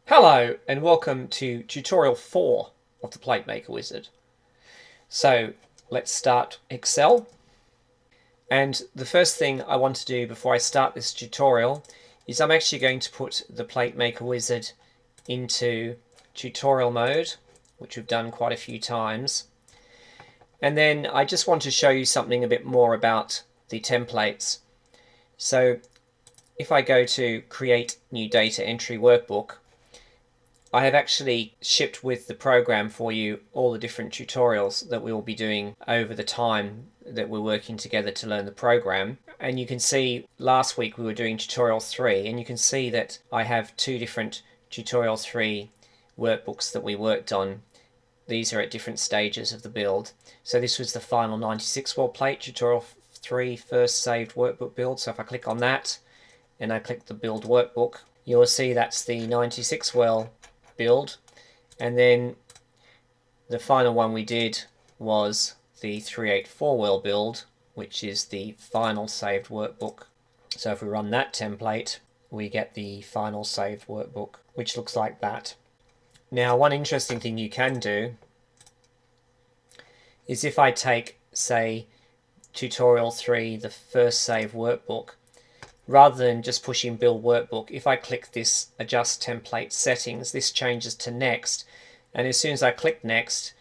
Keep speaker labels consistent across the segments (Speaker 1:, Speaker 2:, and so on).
Speaker 1: Hello and welcome to tutorial 4 of the Platemaker wizard. So let's start Excel, and the first thing I want to do before I start this tutorial is I'm actually going to put the Platemaker wizard into tutorial mode, which we've done quite a few times, and then I just want to show you something a bit more about the templates. So if I go to create new data entry workbook, I have actually shipped with the program for you all the different tutorials that we will be doing over the time that we're working together to learn the program. And you can see last week we were doing tutorial 3, and you can see that I have two different tutorial 3 workbooks that we worked on. These are at different stages of the build. So this was the final 96 well plate, tutorial 3 first saved workbook build. So if I click on that and I click the build workbook, you'll see that's the 96 well build, and then the final one we did was the 384 well build, which is the final saved workbook. So if we run that template, we get the final saved workbook, which looks like that. Now, one interesting thing you can do is if I take, say, tutorial 3, the first saved workbook, rather than just pushing build workbook, if I click this adjust template settings, this changes to next, and as soon as I click next,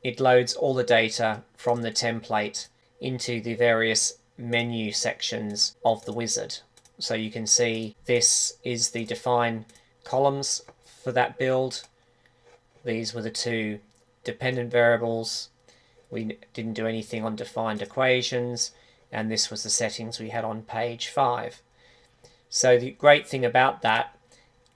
Speaker 1: it loads all the data from the template into the various menu sections of the wizard. So you can see this is the define columns for that build. These were the two dependent variables. We didn't do anything on defined equations, and this was the settings we had on page 5. So the great thing about that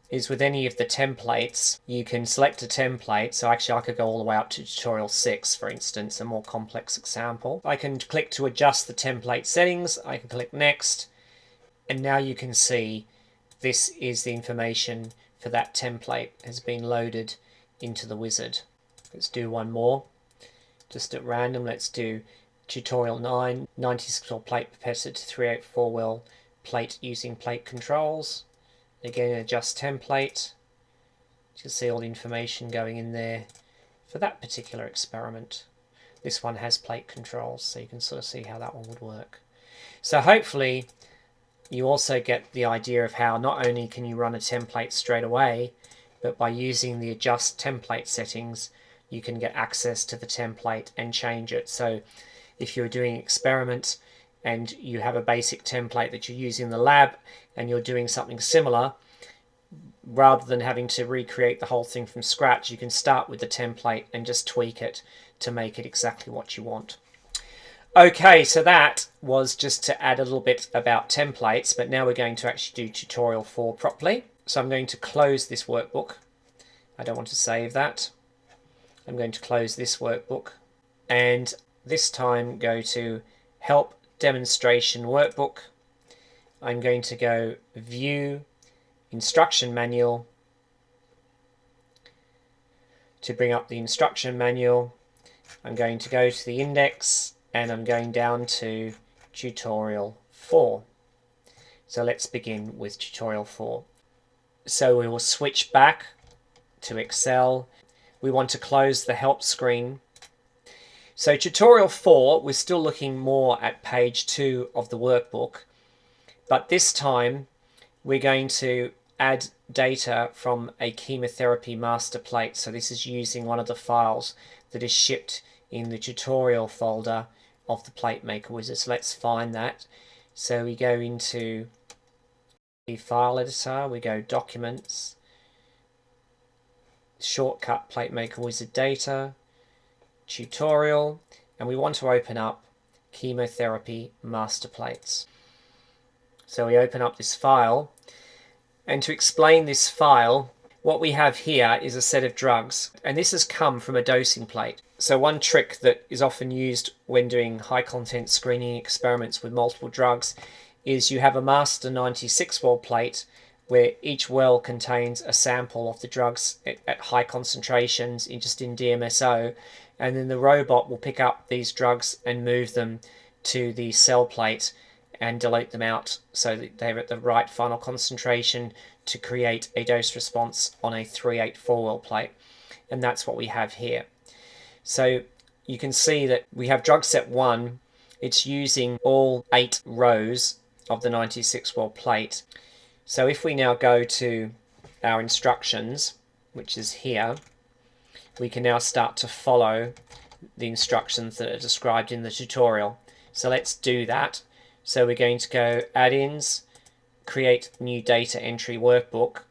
Speaker 1: is with any of the templates, you can select a template. So actually I could go all the way up to tutorial 6, for instance, a more complex example. I can click to adjust the template settings. I can click next, and now you can see this is the information for that template has been loaded into the wizard. Let's do one more, just at random. Let's do tutorial 9, 96 well plate Pipettor to 384 well plate using plate controls. Again, adjust template. You can see all the information going in there for that particular experiment. This one has plate controls, so you can sort of see how that one would work. So hopefully you also get the idea of how not only can you run a template straight away, but by using the adjust template settings, you can get access to the template and change it. So if you're doing experiments and you have a basic template that you use in the lab and you're doing something similar, rather than having to recreate the whole thing from scratch, you can start with the template and just tweak it to make it exactly what you want. Okay, so that was just to add a little bit about templates, but now we're going to actually do tutorial 4 properly. So I'm going to close this workbook. I don't want to save that. I'm going to close this workbook, and this time go to help demonstration workbook. I'm going to go view instruction manual to bring up the instruction manual. I'm going to go to the index and I'm going down to tutorial 4. So let's begin with tutorial 4. So we will switch back to Excel. We want to close the help screen. So tutorial 4, we're still looking more at page 2 of the workbook, but this time we're going to add data from a chemotherapy master plate. So this is using one of the files that is shipped in the tutorial folder of the Platemaker wizard. So let's find that. So we go into the file editor, we go documents, shortcut Platemaker wizard data, tutorial, and we want to open up chemotherapy master plates. So we open up this file, and to explain this file, what we have here is a set of drugs, and this has come from a dosing plate. So one trick that is often used when doing high content screening experiments with multiple drugs is you have a master 96 well plate where each well contains a sample of the drugs at high concentrations in DMSO, and then the robot will pick up these drugs and move them to the cell plate and dilute them out so that they're at the right final concentration to create a dose response on a 3/8 well plate, and that's what we have here. So you can see that we have drug set 1, it's using all 8 rows of the 96 well plate. So if we now go to our instructions, which is here, we can now start to follow the instructions that are described in the tutorial. So let's do that. So we're going to go add-ins, create new data entry workbook.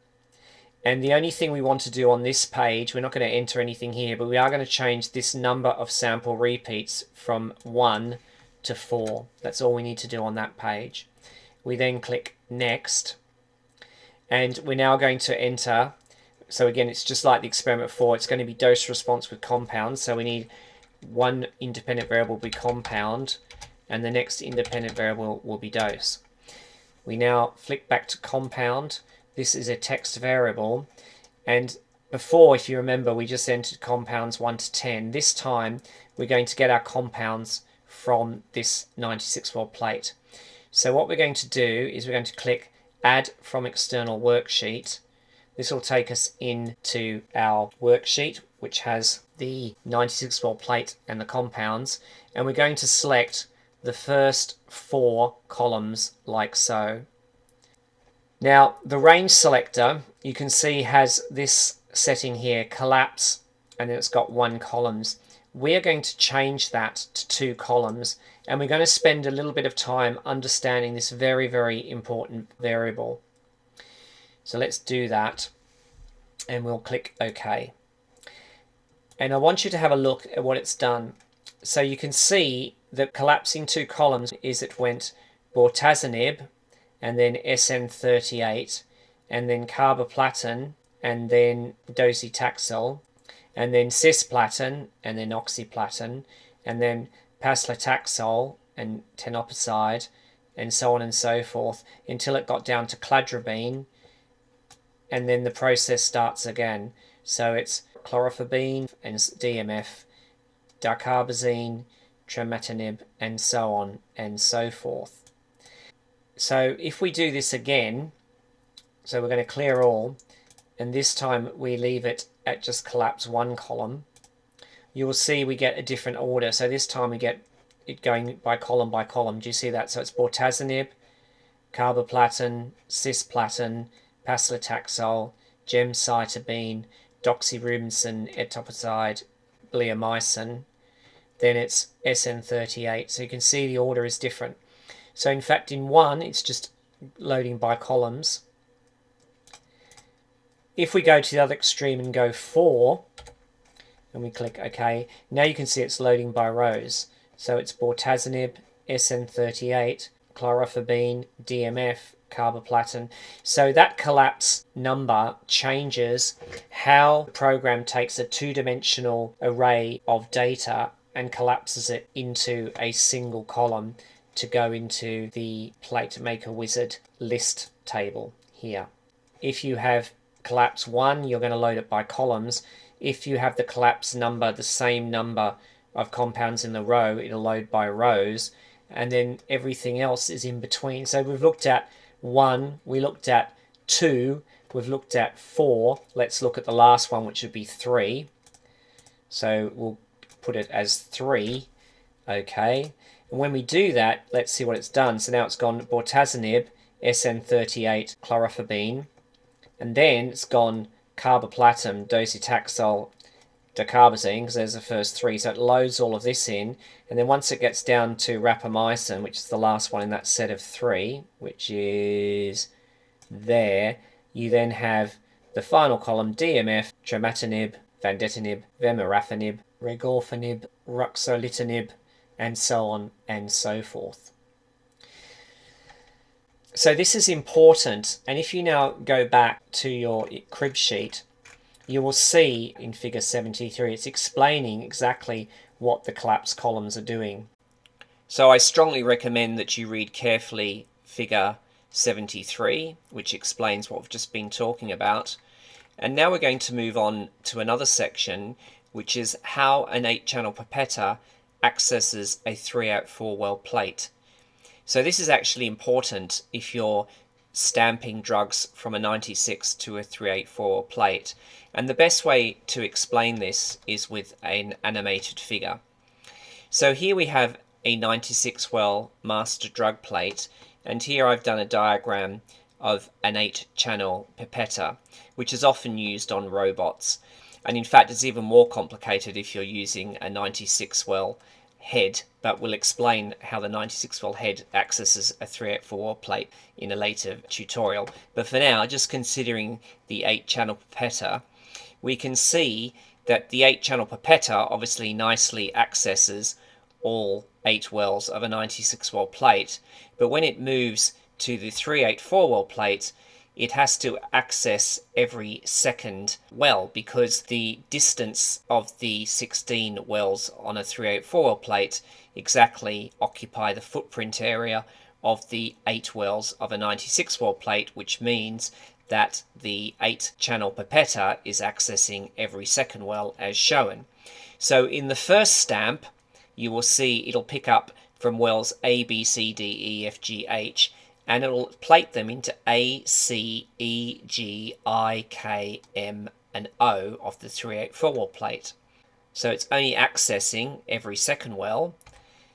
Speaker 1: And the only thing we want to do on this page, we're not going to enter anything here, but we are going to change this number of sample repeats from 1 to 4. That's all we need to do on that page. We then click next, and we're now going to enter. So again, it's just like the experiment 4, it's going to be dose response with compounds. So we need one independent variable will be compound, and the next independent variable will be dose. We now flick back to compound. This is a text variable, and before, if you remember, we just entered compounds 1 to 10. This time we're going to get our compounds from this 96 well plate. So what we're going to do is we're going to click add from external worksheet. This will take us into our worksheet, which has the 96 well plate and the compounds, and we're going to select the first 4 columns like so. Now the range selector, you can see, has this setting here, collapse, and then it's got 1 columns. We are going to change that to 2 columns, and we're going to spend a little bit of time understanding this very, very important variable. So let's do that, and we'll click OK. And I want you to have a look at what it's done. So you can see that collapsing 2 columns is it went bortezomib, and then SN38, and then carboplatin, and then docetaxel, and then cisplatin, and then oxyplatin, and then paclitaxel and tenopicide, and so on and so forth, until it got down to cladribine, and then the process starts again. So it's chlorphobine and DMF, dacarbazine, trametinib, and so on and so forth. So if we do this again, so we're going to clear all, and this time we leave it at just collapse 1 column, you will see we get a different order. So this time we get it going by column by column. Do you see that? So it's bortezomib, carboplatin, cisplatin, paclitaxel, gemcitabine, doxorubicin, etoposide, bleomycin. Then it's SN38. So you can see the order is different. So in fact, in 1, it's just loading by columns. If we go to the other extreme and go 4, and we click OK, now you can see it's loading by rows. So it's bortezomib, SN38, chlorphobine, DMF, carboplatin. So that collapse number changes how the program takes a 2-dimensional array of data and collapses it into a single column to go into the Platemaker wizard list table here. If you have collapse 1, you're going to load it by columns. If you have the collapse number, the same number of compounds in the row, it'll load by rows, and then everything else is in between. So we've looked at 1, we looked at 2, we've looked at 4. Let's look at the last one, which would be 3. So we'll put it as 3. Okay. And when we do that, let's see what it's done. So now it's gone bortezomib, SN38, chlorphobine, and then it's gone carboplatin, docetaxel, dacarbazine, because there's the first 3. So it loads all of this in, and then once it gets down to rapamycin, which is the last one in that set of 3, which is there, you then have the final column, DMF, trametinib, vandetanib, vemurafenib, regorafenib, ruxolitinib, and so on and so forth. So this is important, and if you now go back to your crib sheet, you will see in figure 73 it's explaining exactly what the collapse columns are doing. So I strongly recommend that you read carefully figure 73, which explains what we've just been talking about. And now we're going to move on to another section, which is how an 8-channel pipettor accesses a 3/4 well plate. So this is actually important if you're stamping drugs from a 96 to a 384 plate. And the best way to explain this is with an animated figure. So here we have a 96 well master drug plate, and here I've done a diagram of an 8-channel pipettor, which is often used on robots. And in fact, it's even more complicated if you're using a 96 well head, but we'll explain how the 96 well head accesses a 384 plate in a later tutorial. But for now, just considering the 8-channel pipettor, we can see that the 8-channel pipettor obviously nicely accesses all 8 wells of a 96 well plate, but when it moves to the 384 well plate, it has to access every second well, because the distance of the 16 wells on a 384 well plate exactly occupy the footprint area of the 8 wells of a 96 well plate, which means that the 8-channel pipettor is accessing every second well as shown. So in the first stamp, you will see it'll pick up from wells A, B, C, D, E, F, G, H, and it'll plate them into A, C, E, G, I, K, M, and O of the 384 well plate. So it's only accessing every second well.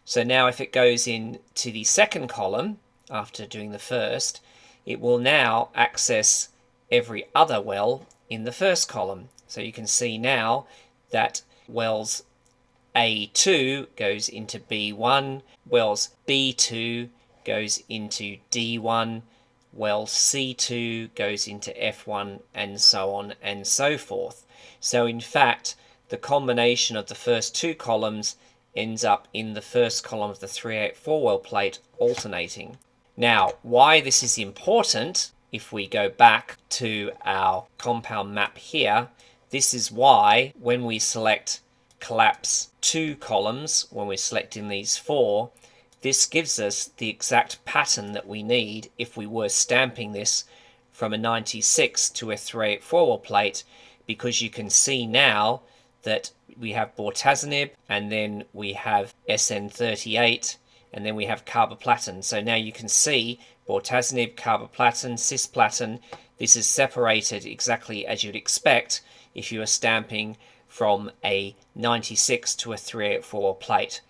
Speaker 1: So now if it goes into the second column, after doing the first, it will now access every other well in the first column. So you can see now that wells A2 goes into B1, wells B2 goes into D1, well C2 goes into F1, and so on and so forth. So in fact, the combination of the first 2 columns ends up in the first column of the 384 well plate alternating. Now, why this is important, if we go back to our compound map here, this is why when we select collapse 2 columns, when we're selecting these 4, this gives us the exact pattern that we need if we were stamping this from a 96 to a 384 well plate, because you can see now that we have bortezomib, and then we have SN38, and then we have carboplatin. So now you can see bortezomib, carboplatin, cisplatin. This is separated exactly as you'd expect if you were stamping from a 96 to a 384 plate.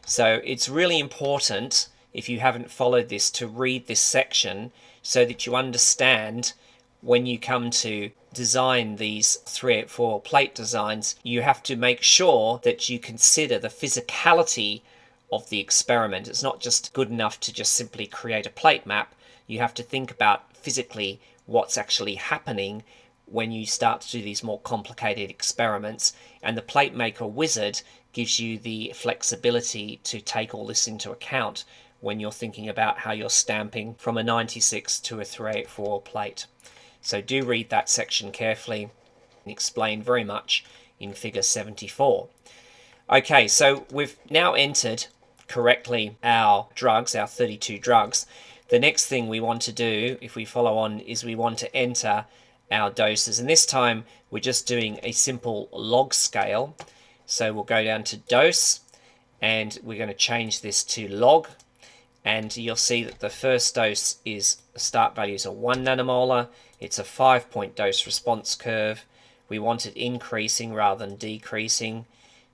Speaker 1: So it's really important, if you haven't followed this, to read this section so that you understand when you come to design these 384 plate designs, you have to make sure that you consider the physicality of the experiment. It's not just good enough to just simply create a plate map. You have to think about physically what's actually happening when you start to do these more complicated experiments, and the Platemaker wizard gives you the flexibility to take all this into account when you're thinking about how you're stamping from a 96 to a 384 plate. So do read that section carefully, and explained very much in figure 74. Okay, so we've now entered correctly our drugs, our 32 drugs. The next thing we want to do, if we follow on, is we want to enter our doses, and this time we're just doing a simple log scale. So we'll go down to dose, and we're going to change this to log, and you'll see that the first dose is, the start value is a 1 nanomolar. It's a 5-point dose response curve. We want it increasing rather than decreasing,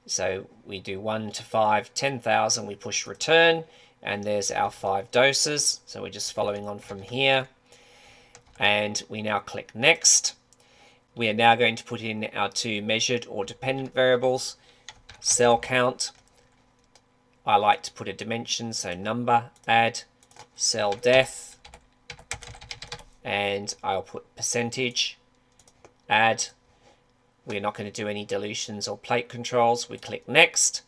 Speaker 1: so we do 1 to 5, 10,000, we push return, and there's our 5 doses. So we're just following on from here, and we now click next. We are now going to put in our 2 measured or dependent variables, cell count. I like to put a dimension, so number, add, cell death, and I'll put percentage, add. We're not going to do any dilutions or plate controls. We click next.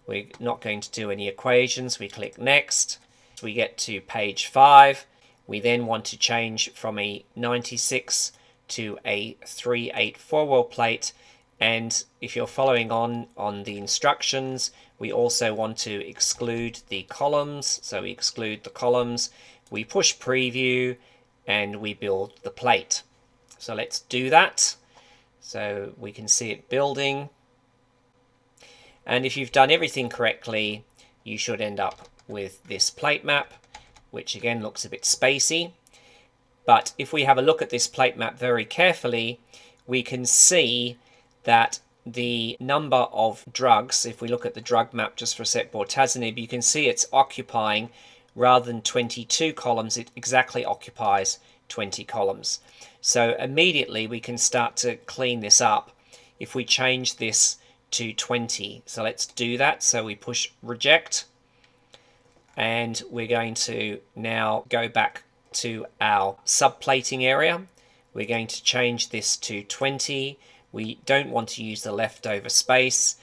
Speaker 1: We're not going to do any equations. We click next. We get to page 5. We then want to change from a 96 to a 384 well plate, and if you're following on the instructions, we also want to exclude the columns. So we exclude the columns, we push preview, and we build the plate. So let's do that so we can see it building. And if you've done everything correctly, you should end up with this plate map, which again looks a bit spacey. But if we have a look at this plate map very carefully, we can see that the number of drugs, if we look at the drug map just for a sec, bortezomib, you can see it's occupying, rather than 22 columns, it exactly occupies 20 columns. So immediately we can start to clean this up if we change this to 20. So let's do that. So we push reject, and we're going to now go back to our subplating area. We're going to change this to 20. We don't want to use the leftover space.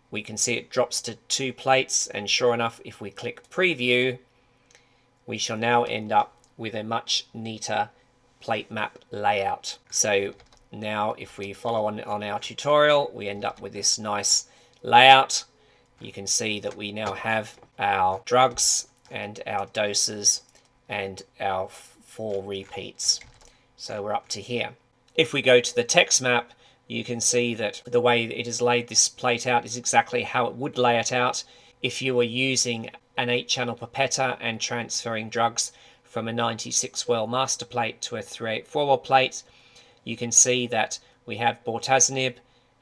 Speaker 1: We can see it drops to 2 plates, and sure enough, if we click preview, we shall now end up with a much neater plate map layout. So now if we follow on our tutorial, we end up with this nice layout. You can see that we now have our drugs and our doses and our 4 repeats. So we're up to here. If we go to the text map, you can see that the way it has laid this plate out is exactly how it would lay it out if you were using an 8-channel pipettor and transferring drugs from a 96 well master plate to a 384 well plate. You can see that we have bortezomib,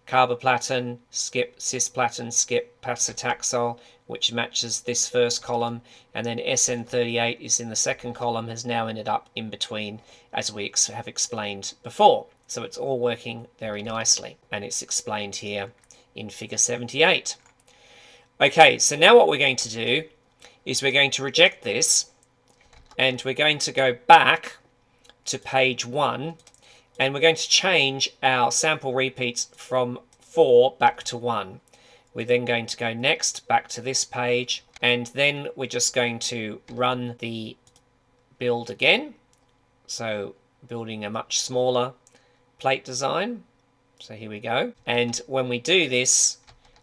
Speaker 1: carboplatin, skip, cisplatin, skip, paclitaxel, which matches this first column, and then SN38 is in the second column, has now ended up in between, as we have explained before. So it's all working very nicely, and it's explained here in figure 78. Okay, so now what we're going to do is we're going to reject this, and we're going to go back to page 1, and we're going to change our sample repeats from 4 back to 1. We're then going to go next back to this page, and then we're just going to run the build again. So building a much smaller plate design. So here we go. And when we do this,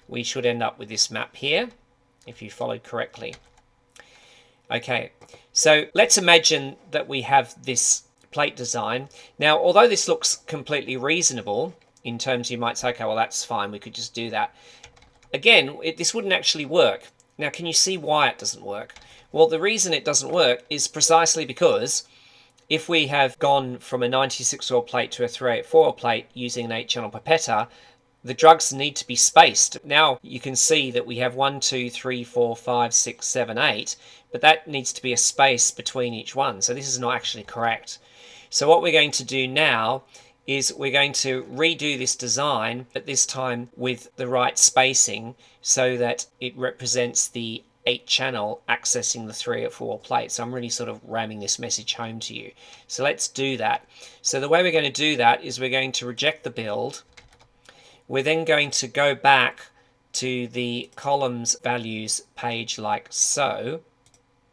Speaker 1: we should end up with this map here, if you followed correctly. Okay, so let's imagine that we have this plate design. Now, although this looks completely reasonable, in terms you might say, okay, well, that's fine, we could just do that. Again, this wouldn't actually work. Now, can you see why it doesn't work? Well, the reason it doesn't work is precisely because if we have gone from a 96 well plate to a 384 well plate using an 8-channel pipettor, the drugs need to be spaced. Now you can see that we have 1, 2, 3, 4, 5, 6, 7, 8, but that needs to be a space between each one. So this is not actually correct. So what we're going to do now is we're going to redo this design, but this time with the right spacing so that it represents the 8-channel accessing the 384 plate. So I'm really sort of ramming this message home to you. So let's do that. So the way we're going to do that is we're going to reject the build. We're then going to go back to the columns values page like so.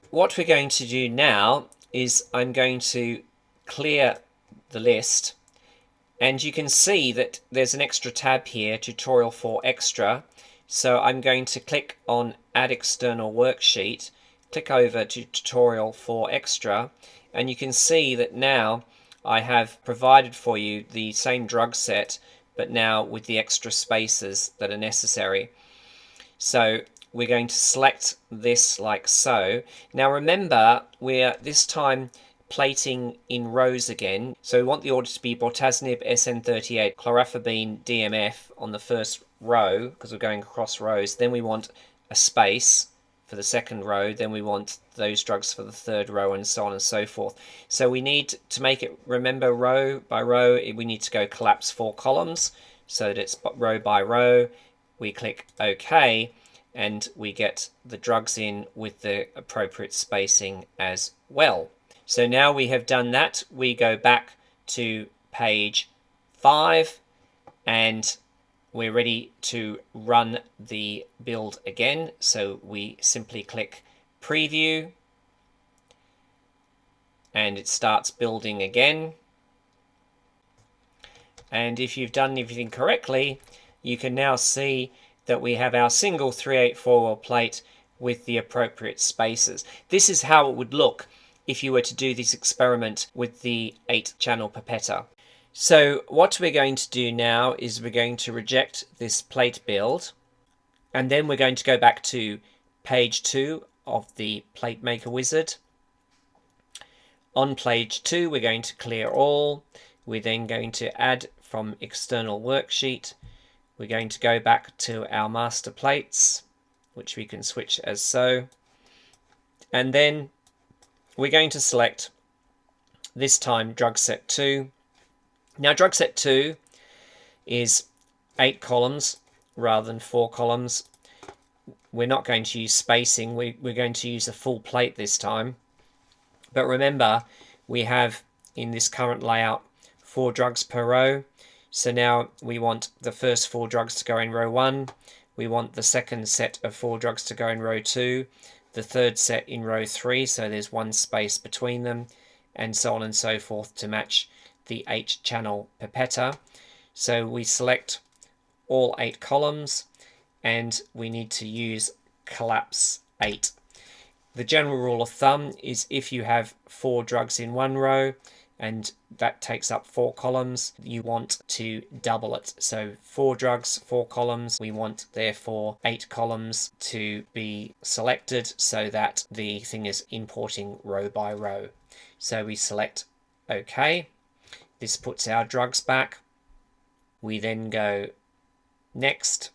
Speaker 1: What we're going to do now is I'm going to clear the list, and you can see that there's an extra tab here, tutorial 4 extra. So I'm going to click on add external worksheet, click over to tutorial 4 extra, and you can see that now I have provided for you the same drug set, but now with the extra spaces that are necessary. So we're going to select this like so. Now remember, we're this time plating in rows again. So we want the order to be bortezomib, SN38, chlorphebine, DMF on the first row, because we're going across rows. Then we want a space for the second row. Then we want those drugs for the third row, and so on and so forth. So we need to make it, remember, row by row, we need to go collapse 4 columns so that it's row by row. We click OK, and we get the drugs in with the appropriate spacing as well. So now we have done that, we go back to page 5, and we're ready to run the build again. So we simply click preview, and it starts building again. And if you've done everything correctly, you can now see that we have our single 384 well plate with the appropriate spaces. This is how it would look if you were to do this experiment with the 8-channel pipettor. So what we're going to do now is we're going to reject this plate build, and then we're going to go back to page 2 of the Platemaker wizard. On page 2, we're going to clear all. We're then going to add from external worksheet. We're going to go back to our master plates, which we can switch as so. And then we're going to select, this time, drug set 2. Now, drug set 2 is 8 columns rather than 4 columns. We're not going to use spacing. We're going to use a full plate this time. But remember, we have, in this current layout, 4 drugs per row. So now we want the first 4 drugs to go in row 1. We want the second set of 4 drugs to go in row 2. The third set in row 3, so there's 1 space between them, and so on and so forth to match the 8-channel pipettor. So we select all 8 columns, and we need to use collapse 8. The general rule of thumb is if you have 4 drugs in one row and that takes up 4 columns, you want to double it. So 4 drugs, 4 columns. We want therefore 8 columns to be selected so that the thing is importing row by row. So we select OK. This puts our drugs back. We then go next.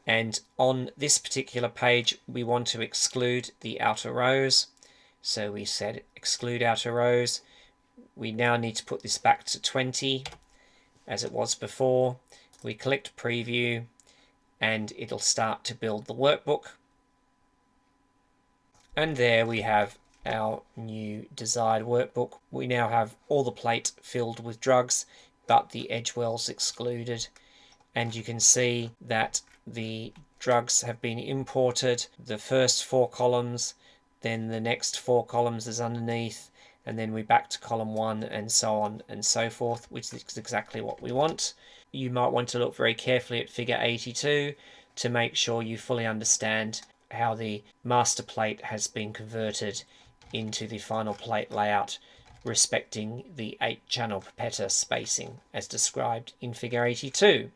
Speaker 1: And on this particular page, we want to exclude the outer rows. So we said exclude outer rows. We now need to put this back to 20 as it was before. We clicked preview and it'll start to build the workbook. And there we have our new desired workbook. We now have all the plate filled with drugs, but the edge wells excluded. And you can see that the drugs have been imported. The first 4 columns, then the next 4 columns is underneath, and then we're back to column 1 and so on and so forth, which is exactly what we want. You might want to look very carefully at figure 82 to make sure you fully understand how the master plate has been converted into the final plate layout, respecting the 8-channel pipettor spacing as described in figure 82.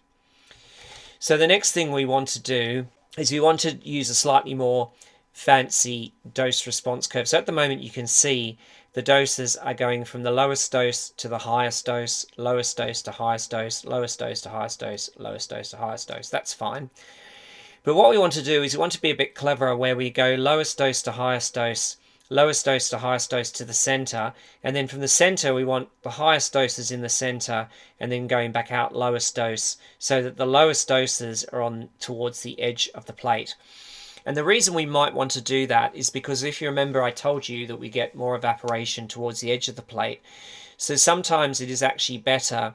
Speaker 1: So the next thing we want to do is we want to use a slightly more fancy dose response curve. So at the moment you can see the doses are going from the lowest dose to the highest dose, lowest dose to highest dose, lowest dose to highest dose, lowest dose to highest dose. That's fine. But what we want to do is we want to be a bit cleverer where we go lowest dose to highest dose, lowest dose to highest dose to the center, and then from the center we want the highest doses in the center and then going back out lowest dose so that the lowest doses are on towards the edge of the plate. And the reason we might want to do that is because if you remember, I told you that we get more evaporation towards the edge of the plate. So sometimes it is actually better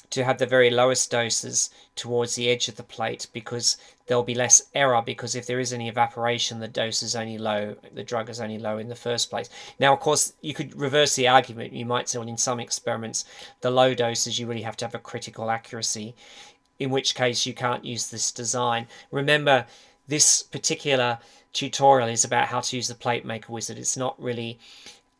Speaker 1: to have the very lowest doses towards the edge of the plate because there'll be less error, because if there is any evaporation, the dose is only low, the drug is only low in the first place. Now, of course, you could reverse the argument. You might say, well, in some experiments, the low doses, you really have to have a critical accuracy, in which case you can't use this design. Remember, this particular tutorial is about how to use the Platemaker wizard. It's not really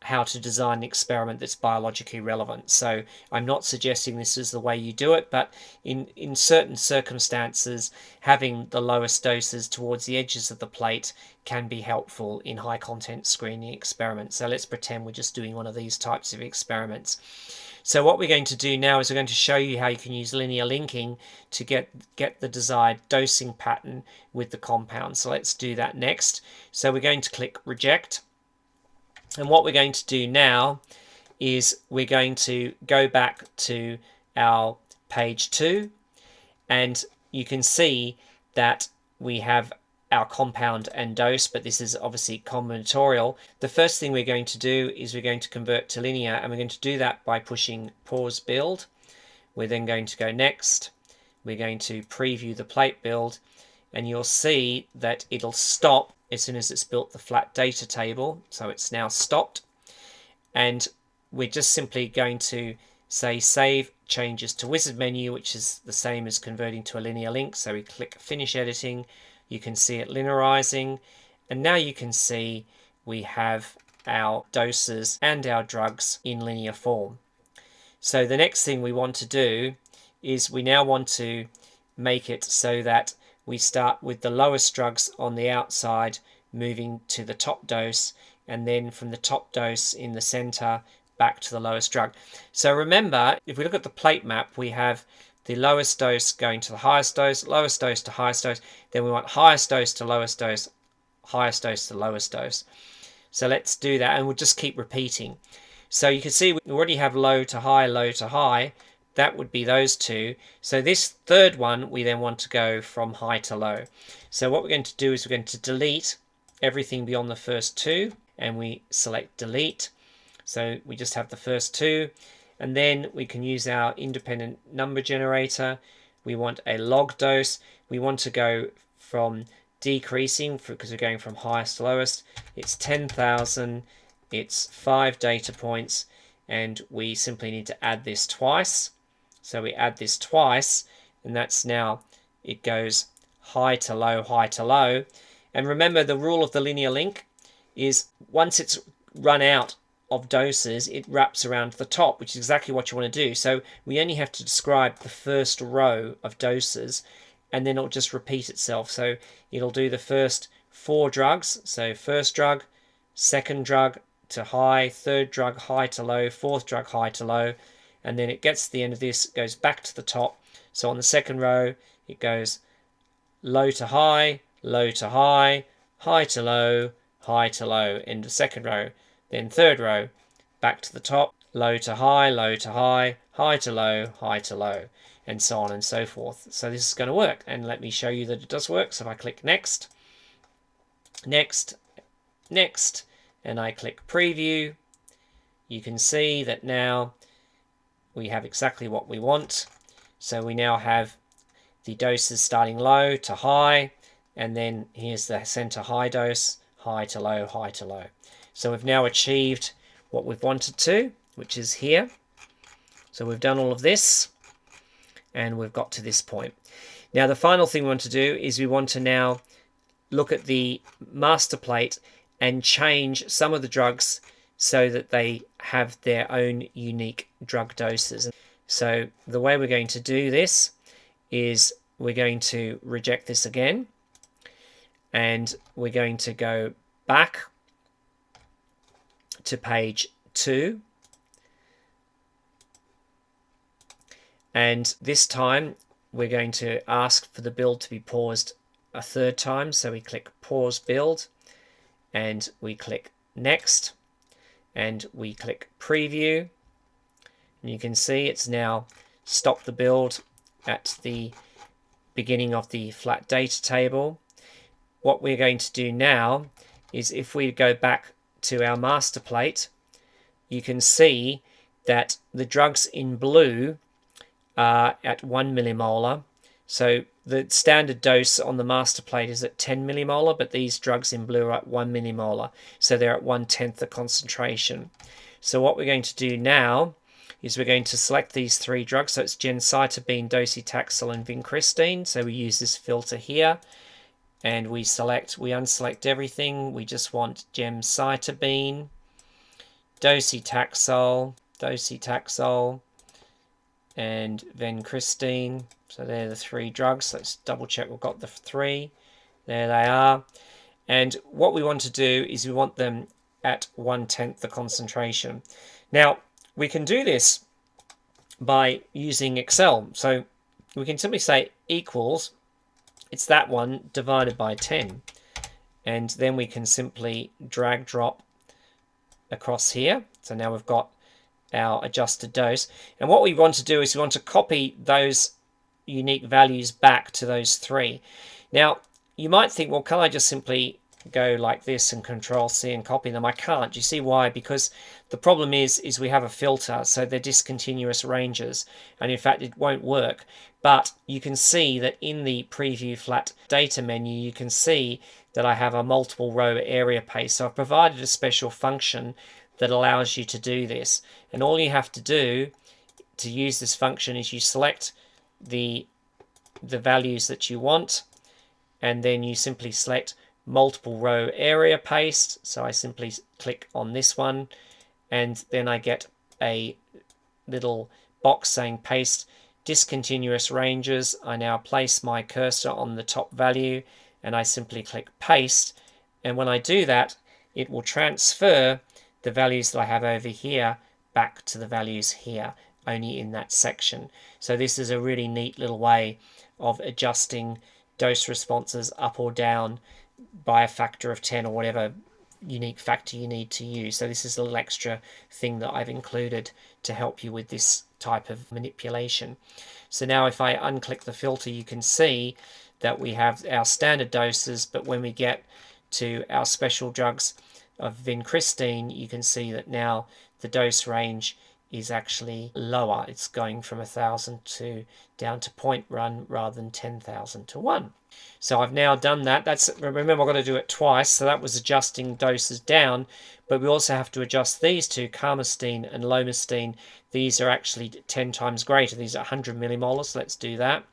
Speaker 1: how to design an experiment that's biologically relevant. So I'm not suggesting this is the way you do it, but in certain circumstances, having the lowest doses towards the edges of the plate can be helpful in high content screening experiments. So let's pretend we're just doing one of these types of experiments. So what we're going to do now is we're going to show you how you can use linear linking to get the desired dosing pattern with the compound. So let's do that next. So we're going to click reject. And what we're going to do now is we're going to go back to our page 2, and you can see that we have our compound and dose, but this is obviously combinatorial. The first thing we're going to do is we're going to convert to linear, and we're going to do that by pushing pause build. We're then going to go next. We're going to preview the plate build, and you'll see that it'll stop as soon as it's built the flat data table. So it's now stopped, and we're just simply going to say save changes to wizard menu, which is the same as converting to a linear link. So we click finish editing. You can see it linearizing, and now you can see we have our doses and our drugs in linear form. So the next thing we want to do is we now want to make it so that we start with the lowest drugs on the outside, moving to the top dose, and then from the top dose in the center back to the lowest drug. So remember, if we look at the plate map, we have the lowest dose going to the highest dose, lowest dose to highest dose, then we want highest dose to lowest dose, highest dose to lowest dose. So let's do that, and we'll just keep repeating. So you can see we already have low to high, low to high. That would be those two. So this third one, we then want to go from high to low. So what we're going to do is we're going to delete everything beyond the first two, and we select delete. So we just have the first two, and then we can use our independent number generator. We want a log dose. We want to go from decreasing because we're going from highest to lowest. It's 10,000. It's 5 data points, and we simply need to add this twice. So we add this twice, and that's now, it goes high to low, high to low. And remember, the rule of the linear link is once it's run out of doses, it wraps around the top, which is exactly what you want to do. So we only have to describe the first row of doses, and then it'll just repeat itself. So it'll do the first 4 drugs. So first drug, second drug to high, third drug high to low, fourth drug high to low, and then it gets to the end of this, goes back to the top. So on the second row, it goes low to high, low to high, high to low, high to low, end of second row. Then third row, back to the top, low to high, low to high, high to low, high to low, and so on and so forth. So this is going to work, and let me show you that it does work. So if I click next, next, next, and I click preview, you can see that now we have exactly what we want. So we now have the doses starting low to high, and then here's the center high dose, high to low, high to low. So we've now achieved what we've wanted to, which is here. So we've done all of this, and we've got to this point. Now the final thing we want to do is we want to now look at the master plate and change some of the drugs so that they have their own unique drug doses. So the way we're going to do this is we're going to reject this again, and we're going to go back to page 2, and this time we're going to ask for the build to be paused a third time. So we click pause build, and we click next, and we click preview, and you can see it's now stopped the build at the beginning of the flat data table. What we're going to do now is, if we go back to our master plate, you can see that the drugs in blue are at 1 millimolar. So the standard dose on the master plate is at 10 millimolar, but these drugs in blue are at 1 millimolar. So they're at 1/10 the concentration. So what we're going to do now is we're going to select these 3 drugs. So it's gemcitabine, docetaxel, and vincristine. So we use this filter here, and we unselect everything. We just want gemcitabine, docetaxel, and vincristine. So they're the 3 drugs. Let's double check we've got the 3. There they are. And what we want to do is we want them at 1/10 the concentration. Now, we can do this by using Excel. So we can simply say equals, it's that one divided by 10. And then we can simply drag drop across here. So now we've got our adjusted dose. And what we want to do is we want to copy those unique values back to those 3. Now, you might think, well, can I just simply go like this and Control C and copy them? I can't. Do you see why? Because the problem is we have a filter, so they're discontinuous ranges, and in fact it won't work. But you can see that in the preview flat data menu, you can see that I have a multiple row area paste. So I've provided a special function that allows you to do this, and all you have to do to use this function is you select the values that you want, and then you simply select multiple row area paste. So I simply click on this one, and then I get a little box saying paste discontinuous ranges. I now place my cursor on the top value, and I simply click paste, and when I do that, it will transfer the values that I have over here back to the values here, only in that section. So this is a really neat little way of adjusting dose responses up or down by a factor of 10 or whatever unique factor you need to use. So this is a little extra thing that I've included to help you with this type of manipulation. So now if I unclick the filter, you can see that we have our standard doses, but when we get to our special drugs of vincristine, you can see that now the dose range is actually lower. It's going from 1,000 to down to 0.1 rather than 10,000 to 1. So I've now done that. Remember, I've got to do it twice, so that was adjusting doses down, but we also have to adjust these two, carmustine and lomustine. These are actually 10 times greater. These are 100 millimolars. Let's do that.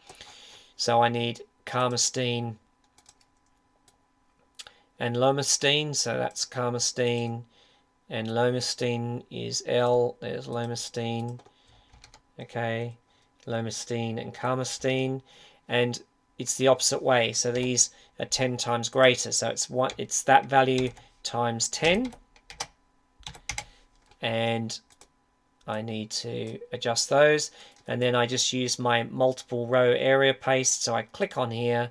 Speaker 1: So I need carmustine and lomustine. So that's carmustine and lomustine is L. There's lomustine. Okay, lomustine and carmustine. And it's the opposite way. So these are 10 times greater. So it's that value times 10. And I need to adjust those. And then I just use my multiple row area paste. So I click on here,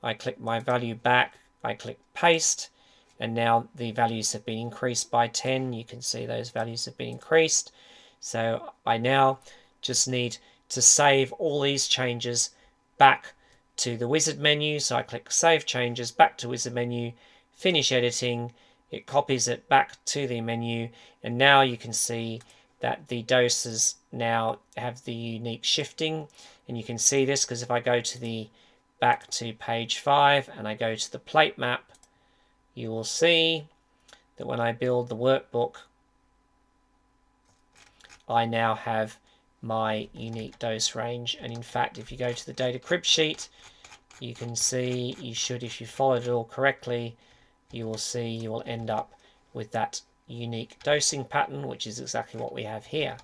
Speaker 1: I click my value back, I click paste, and now the values have been increased by 10. You can see those values have been increased. So I now just need to save all these changes back to the wizard menu. So I click Save Changes, back to wizard menu, finish editing. It copies it back to the menu, and now you can see that the doses now have the unique shifting. And you can see this because if I go to back to page 5 and I go to the plate map, you will see that when I build the workbook, I now have my unique dose range. And in fact, if you go to the data crib sheet, you can see if you followed it all correctly, you will see you will end up with that unique dosing pattern, which is exactly what we have here.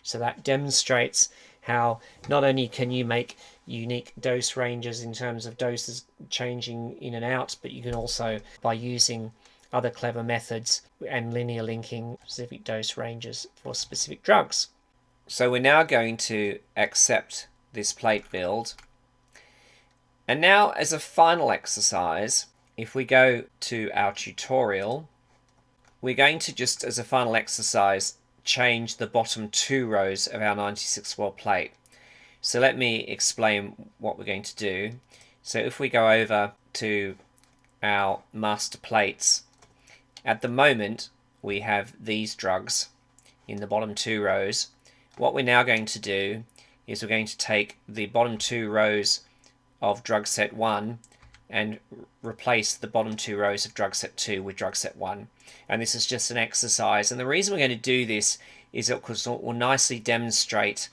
Speaker 1: So that demonstrates how not only can you make unique dose ranges in terms of doses changing in and out, but you can also, by using other clever methods and linear linking, specific dose ranges for specific drugs. So we're now going to accept this plate build. And now, as a final exercise, if we go to our tutorial, we're going to just, as a final exercise, change the bottom 2 rows of our 96 well plate. So let me explain what we're going to do. So if we go over to our master plates, at the moment we have these drugs in the bottom 2 rows. What we're now going to do is we're going to take the bottom 2 rows of drug set 1 and replace the bottom 2 rows of drug set 2 with drug set 1. And this is just an exercise. And the reason we're going to do this is because it will nicely demonstrate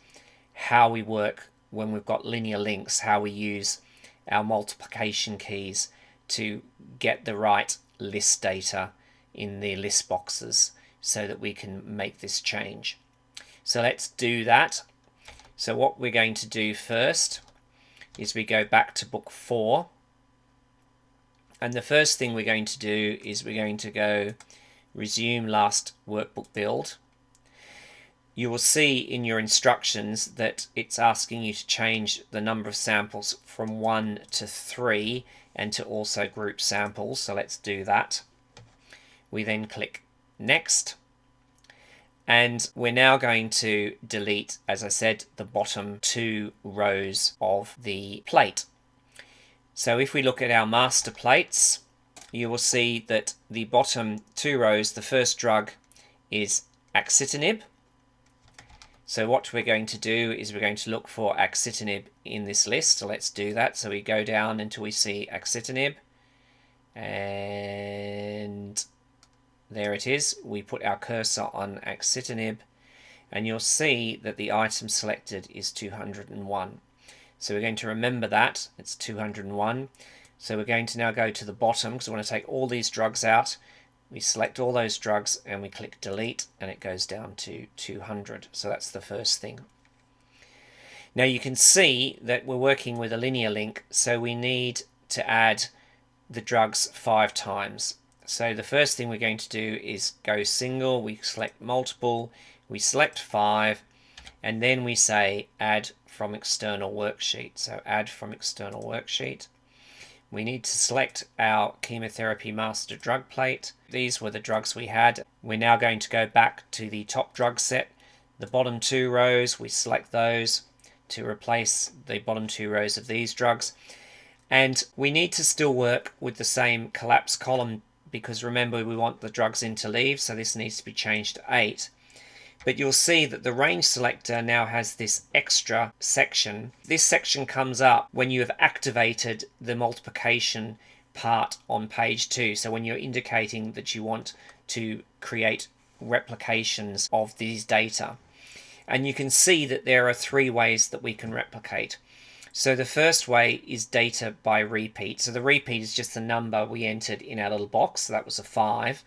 Speaker 1: how we work when we've got linear links, how we use our multiplication keys to get the right list data in the list boxes so that we can make this change. So let's do that. So what we're going to do first is we go back to book 4. And the first thing we're going to do is we're going to go resume last workbook build. You will see in your instructions that it's asking you to change the number of samples from 1 to 3 and to also group samples. So let's do that. We then click next. And we're now going to delete, as I said, the bottom 2 rows of the plate. So if we look at our master plates, you will see that the bottom 2 rows, the first drug is axitinib. So what we're going to do is we're going to look for axitinib in this list. So let's do that. So we go down until we see axitinib. And there it is. We put our cursor on axitinib. And you'll see that the item selected is 201. So we're going to remember that. It's 201. So we're going to now go to the bottom because we want to take all these drugs out. We select all those drugs and we click delete and it goes down to 200. So that's the first thing. Now you can see that we're working with a linear link, so we need to add the drugs 5 times. So the first thing we're going to do is go single, we select multiple, we select 5, and then we say add from external worksheet. So add from external worksheet. We need to select our chemotherapy master drug plate. These were the drugs we had. We're now going to go back to the top drug set. The bottom 2 rows, we select those to replace the bottom 2 rows of these drugs. And we need to still work with the same collapse column, because remember, we want the drugs into leave, so this needs to be changed to 8. But you'll see that the range selector now has this extra section. This section comes up when you have activated the multiplication part on page 2. So when you're indicating that you want to create replications of these data. And you can see that there are 3 ways that we can replicate. So the first way is data by repeat. So the repeat is just the number we entered in our little box. So that was a 5.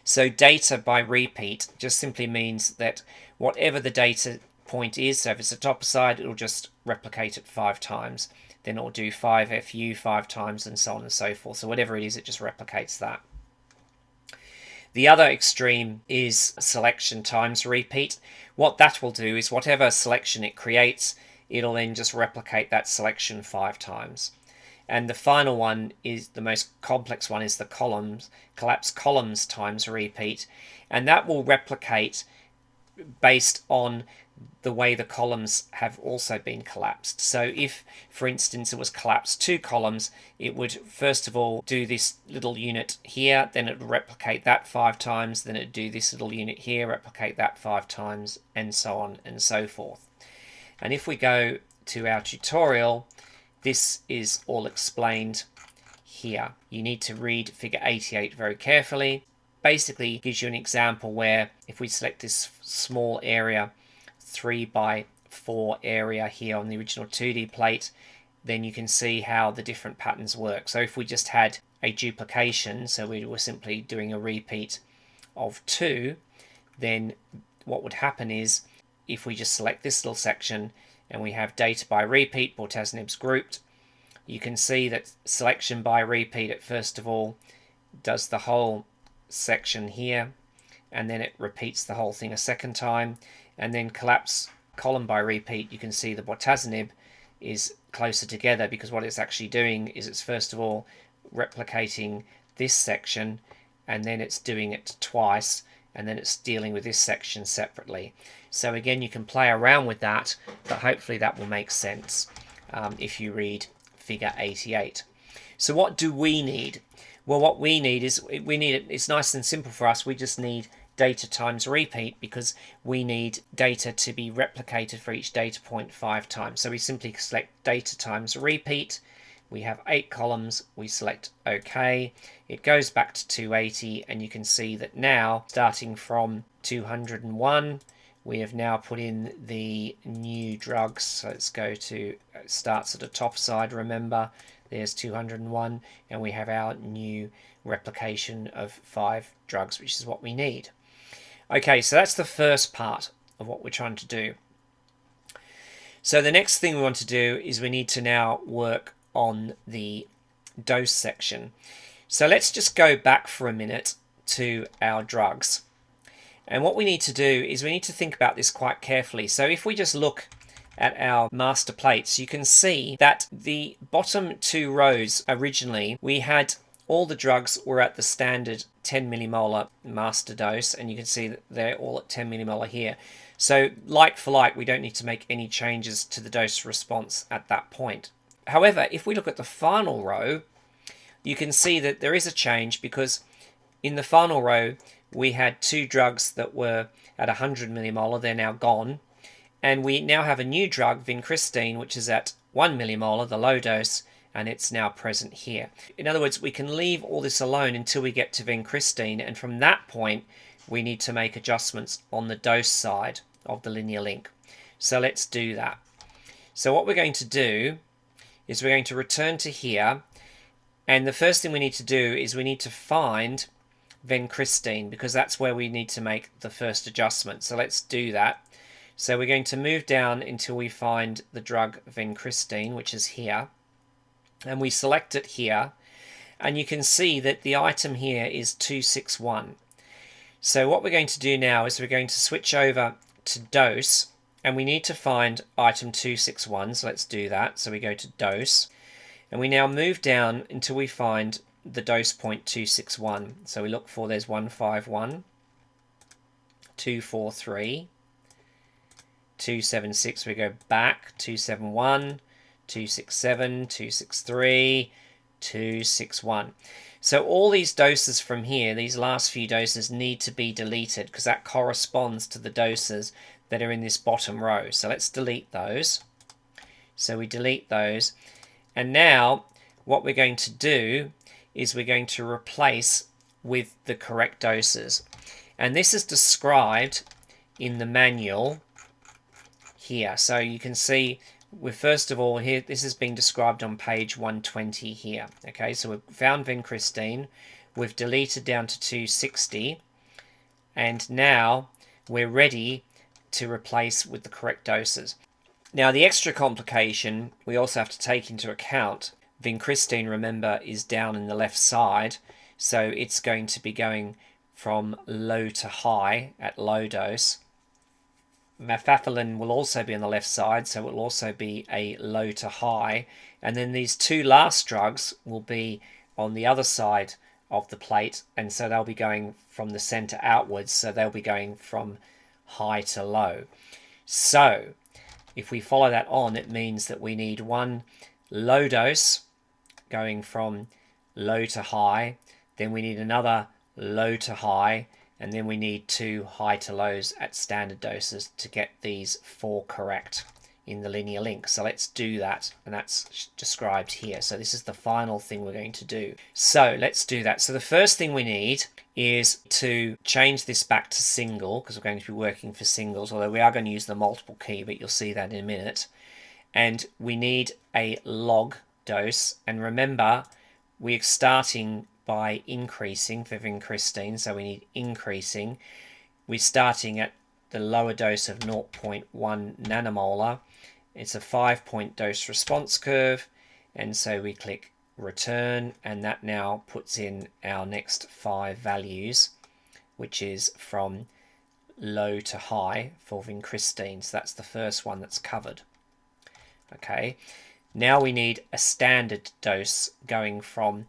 Speaker 1: So data by repeat just simply means that whatever the data point is, so if it's the top side, it'll just replicate it 5 times. Then it'll do 5FU 5 times and so on and so forth. So whatever it is, it just replicates that. The other extreme is selection times repeat. What that will do is whatever selection it creates, it'll then just replicate that selection 5 times. And the final one is the most complex one, is the columns, collapse columns times repeat. And that will replicate based on the way the columns have also been collapsed. So if, for instance, it was collapsed 2 columns, it would first of all do this little unit here, then it would replicate that 5 times, then it would do this little unit here, replicate that 5 times, and so on and so forth. And if we go to our tutorial, this is all explained here. You need to read figure 88 very carefully. Basically, it gives you an example where if we select this small area, 3 by 4 area here on the original 2D plate, then you can see how the different patterns work. So if we just had a duplication, so we were simply doing a repeat of 2, then what would happen is if we just select this little section and we have data by repeat, bortezomibs grouped, you can see that selection by repeat, it first of all does the whole section here, and then it repeats the whole thing a second time, and then collapse column by repeat, you can see the bortezomib is closer together, because what it's actually doing is it's first of all replicating this section, and then it's doing it twice, and then it's dealing with this section separately. So again, you can play around with that, but hopefully that will make sense if you read figure 88. So what do we need? Well, what we need is, it's nice and simple for us. We just need data times repeat, because we need data to be replicated for each data point 5 times. So we simply select data times repeat. We have 8 columns, we select OK. It goes back to 280, and you can see that now, starting from 201, we have now put in the new drugs. So let's go to, it starts at the top side, remember, there's 201, and we have our new replication of 5 drugs, which is what we need. Okay, so that's the first part of what we're trying to do. So the next thing we want to do is we need to now work on the dose section. So let's just go back for a minute to our drugs. And what we need to do is we need to think about this quite carefully. So if we just look at our master plates, you can see that the bottom 2 rows originally, we had all the drugs were at the standard 10 millimolar master dose, and you can see that they're all at 10 millimolar here. So like for like, we don't need to make any changes to the dose response at that point. However, if we look at the final row, you can see that there is a change, because in the final row we had 2 drugs that were at 100 millimolar, they're now gone, and we now have a new drug, vincristine, which is at 1 millimolar, the low dose, and it's now present here. In other words, we can leave all this alone until we get to vincristine, and from that point we need to make adjustments on the dose side of the linear link. So let's do that. So what we're going to do is we're going to return to here, and the first thing we need to do is we need to find vincristine, because that's where we need to make the first adjustment. So let's do that. So we're going to move down until we find the drug vincristine, which is here, and we select it here, and you can see that the item here is 261. So what we're going to do now is we're going to switch over to dose, and we need to find item 261, so let's do that. So we go to dose, and we now move down until we find the dose point 261. So we look for, there's 151, 243, 276, we go back, 271, 267, 263, 261. So all these doses from here, these last few doses, need to be deleted because that corresponds to the doses that are in this bottom row. So let's delete those. So we delete those, and now what we're going to do is we're going to replace with the correct doses, and this is described in the manual here. So you can see, we're first of all here, this is being described on page 120 here. Okay, so we've found vincristine, we've deleted down to 260, and now we're ready to replace with the correct doses. Now the extra complication we also have to take into account, vincristine, remember, is down in the left side, so it's going to be going from low to high at low dose. Methafilin will also be on the left side, so it will also be a low to high, and then these two last drugs will be on the other side of the plate, and so they'll be going from the center outwards, so they'll be going from high to low. So if we follow that on, it means that we need one low dose going from low to high, then we need another low to high, and then we need two high to lows at standard doses to get these four correct in the linear link. So let's do that, and that's described here. So this is the final thing we're going to do. So let's do that. So the first thing we need is to change this back to single, because we're going to be working for singles, although we are going to use the multiple key, but you'll see that in a minute. And we need a log dose, and remember, we're starting by increasing for vincristine, so we need increasing. We're starting at the lower dose of 0.1 nanomolar. It's a 5-point dose response curve, and so we click return, and that now puts in our next 5 values, which is from low to high for vincristine. So that's the first one that's covered. Okay, now we need a standard dose going from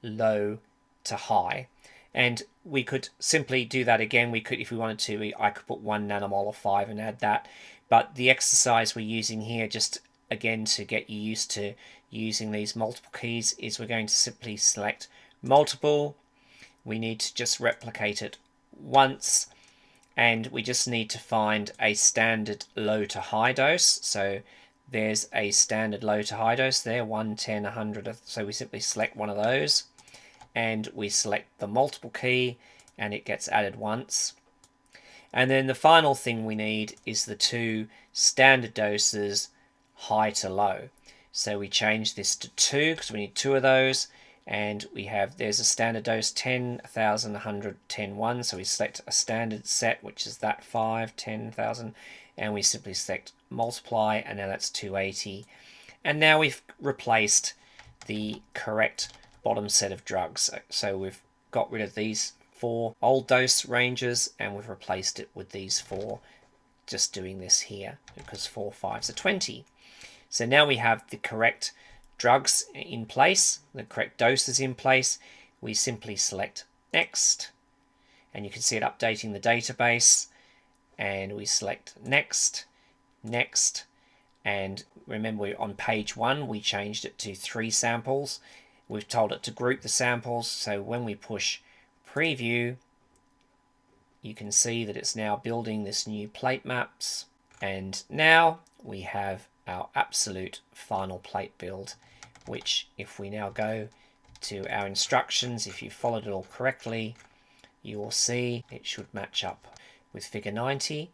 Speaker 1: low to high, and we could simply do that again. We could, if we wanted to, I could put 1 nanomolar 5 and add that, but the exercise we're using here, just again to get you used to using these multiple keys, is we're going to simply select multiple. We need to just replicate it once, and we just need to find a standard low to high dose. So there's a standard low to high dose there, 1, 10, 100. So we simply select one of those, and we select the multiple key, and it gets added once. And then the final thing we need is the two standard doses high to low. So we change this to 2 because we need 2 of those, and we have, there's a standard dose 10,000, 100, 10, 1. So we select a standard set, which is that 5, 10,000, and we simply select multiply, and now that's 280. And now we've replaced the correct bottom set of drugs. So we've got rid of these 4 old dose ranges, and we've replaced it with these 4, just doing this here, because 4 5s are 20. So now we have the correct drugs in place, the correct doses in place. We simply select next, and you can see it updating the database, and we select next, next, and remember, on page 1 we changed it to 3 samples. We've told it to group the samples, so when we push preview, you can see that it's now building this new plate maps, and now we have our absolute final plate build, which, if we now go to our instructions, if you followed it all correctly, you will see it should match up with figure 90.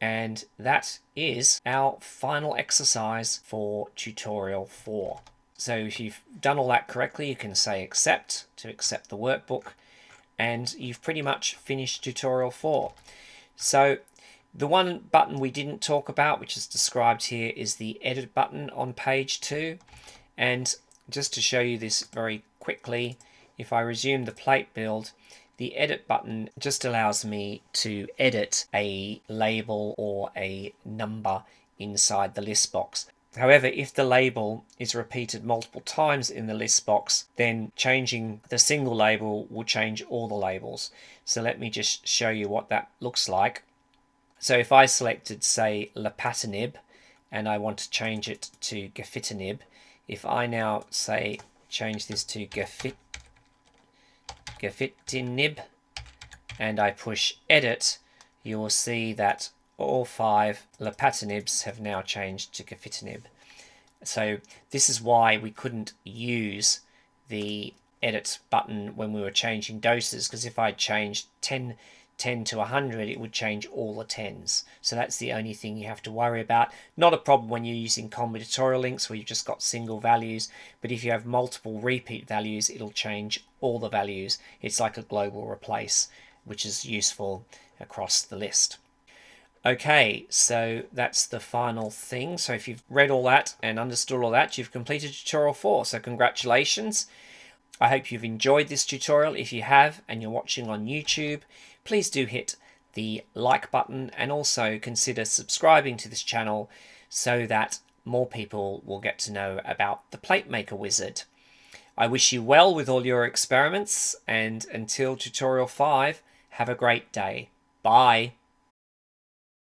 Speaker 1: And that is our final exercise for tutorial 4. So if you've done all that correctly, you can say accept to accept the workbook, and you've pretty much finished tutorial 4. So the one button we didn't talk about, which is described here, is the edit button on page 2. And just to show you this very quickly, if I resume the plate build, the edit button just allows me to edit a label or a number inside the list box. However, if the label is repeated multiple times in the list box, then changing the single label will change all the labels. So let me just show you what that looks like. So if I selected, say, Lapatinib, and I want to change it to Gefitinib, if I now say change this to Gefitinib, and I push edit, you will see that all 5 Lapatinibs have now changed to Gefitinib. So this is why we couldn't use the edit button when we were changing doses, because if I changed 10 to 100, it would change all the 10s. So that's the only thing you have to worry about. Not a problem when you're using combinatorial links where you've just got single values, but if you have multiple repeat values, it'll change all the values. It's like a global replace, which is useful across the list. Okay, so that's the final thing. So if you've read all that and understood all that, you've completed tutorial 4. So congratulations. I hope you've enjoyed this tutorial. If you have and you're watching on YouTube, please do hit the like button and also consider subscribing to this channel so that more people will get to know about the Platemaker wizard. I wish you well with all your experiments, and until tutorial 5, have a great day. Bye.